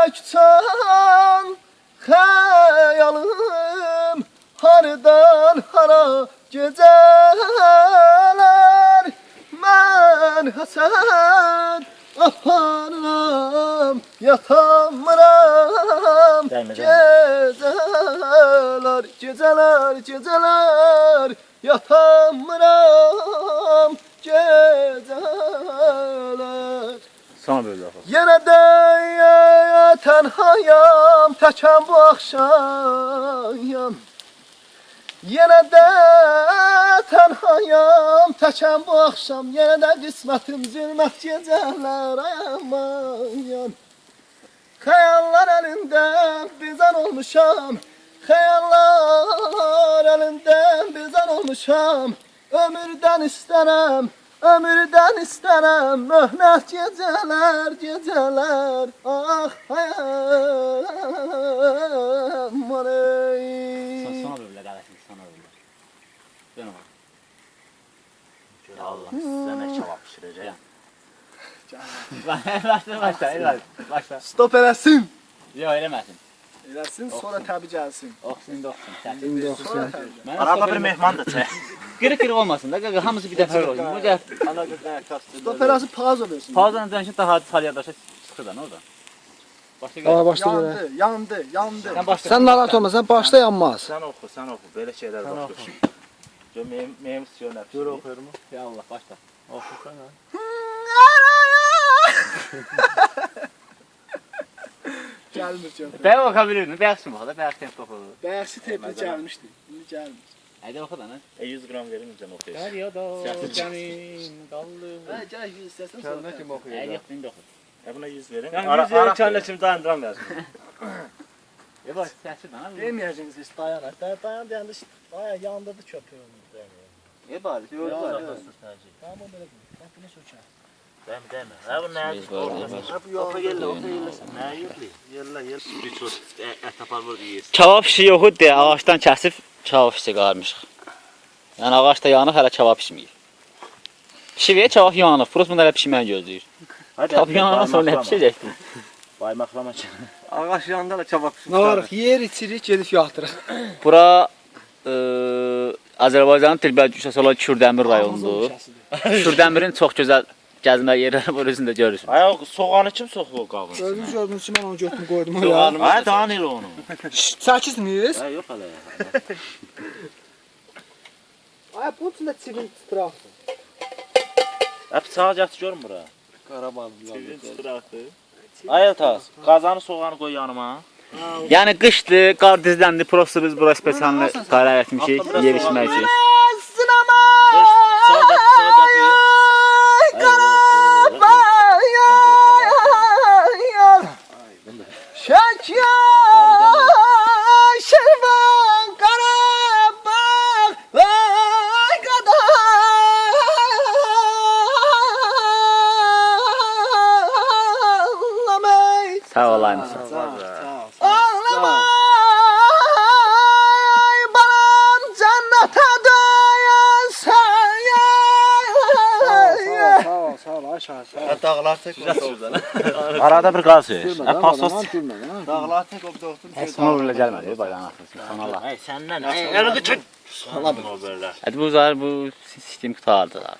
uçan xəyalım hardan hara gecələr mən həsəd aparıram yatamıram gecələr yatamıram gecələr. Sana böyle yapalım. Yenə də tənhayam, təkəm bu axşam. Yenə də tənhayam, təkəm bu axşam. Yenə də qismətim zülmət gecələr ayaman. Xəyallar əlindən bizan olmuşam. Xəyallar əlindən bizan olmuşam. Ömürdən istərəm. Ömürdən istərəm, möhnət gecələr, ah aman ey. Sana böyle kardeşim, sana böyle. Dön ama. Allah size ne kebap pişireceğim. Başla. Stop eləsin. Yok eləməsin. Eləsin, sonra təbii gəlsin. Oxsun, oxsun. Sonra təbii. Araba bir mehman da çək. Qırıq olmasın da, hamısı bir dəfə olsun. Bu dəf ana gözdən kastı. Stop eləsin, pauza versin. Pauzanın dönüşü daha saliyadaşa çıxır da, nə orada? Başla belə. Yandı. Sən başla. Sən narahat olma, sən başda yanmaz. Sen oku. Böyle şeyler bak. Benim istiyorum hep. Dur okuyorum. Ya Allah, başla. Oku sen ha. Gəlmir canım. Bəyə oxa bilirdin, bəyəxsin bax da, bəyəx tempo oxudu. Bəyəksi tepli gəlmişdi. İndi gəlmir. Hadi oxu da, nə? 100 gram verir misin okuyuş? Dəryada gəmin qaldı. Gəl istəsən sonra. Səndən kim oxuyur? Yox, indi oxu. Buna 100 verin. Yani Ara, 100 verin, ara kendine şimdi dayandıramıyorsun. Bax, səsi də, nə? Deməyəcəksiniz heç dayanır. Dayan deyəndə bayağı yandırdı köpüyü onu. Bari, yox, Tamam belə. Bax bunu sökər. Deme. Ha bu ne? Oku gelle. Ne yürü? Yella. Bir çok et yapar burada yiyiz. Kebab işi yox idi, ağaçdan kəsib kebab işi qarmışıq. Yəni ağac da yanıb, hələ kebab pişməyib. Pişiyə kebab yanıb, Furuz bunu hələ pişməyəni gözləyir. Kebab yanandan sonra nə pişəcəkdir? Baymaklama çek. Ağaç yanında da çabaq pişir. Nə varıq, yer içirik, gedib yatırıq. Bura Azərbaycanın Tilbəli Cüssəsi olan Kürdəmir rayonudur. Kürdəmirin çox gözəl gəzmə yerləri var, özünü də görürsün. Ay o soğanı kim soğuyor qabın? Gördünüz ki, mən onu götürüb qoydum. Ay daha neyle onu? Çəkisiniz? Ay yok hele. Ay, bunun içində çivin tıtıraqdır. Hep sağa geçti görün bura. Qarabağ. Ay Eltas, kazanı soğanı koy yanıma. Yəni qışdır, qar dizləndi, prosto biz bura spesialını qərar etmişik, yer içmək üçün. Sağa geçti. Şək şervan Qarabağ vay qadağlamay. Sağ olaymışsın. Ağlamay balam cənnətə dayansın. Sağ ol, ay şahı, sağ ol. Dağlar tek şuradan. Arada bir gaz ver. Pasos. Dağlar tek o doktor. Sona belə gəlmədi, bayram axırsın. Sona Allah. Ay senden. Elini tut. Sana bir böyle. Hadi bu zar bu sistem qutardı da.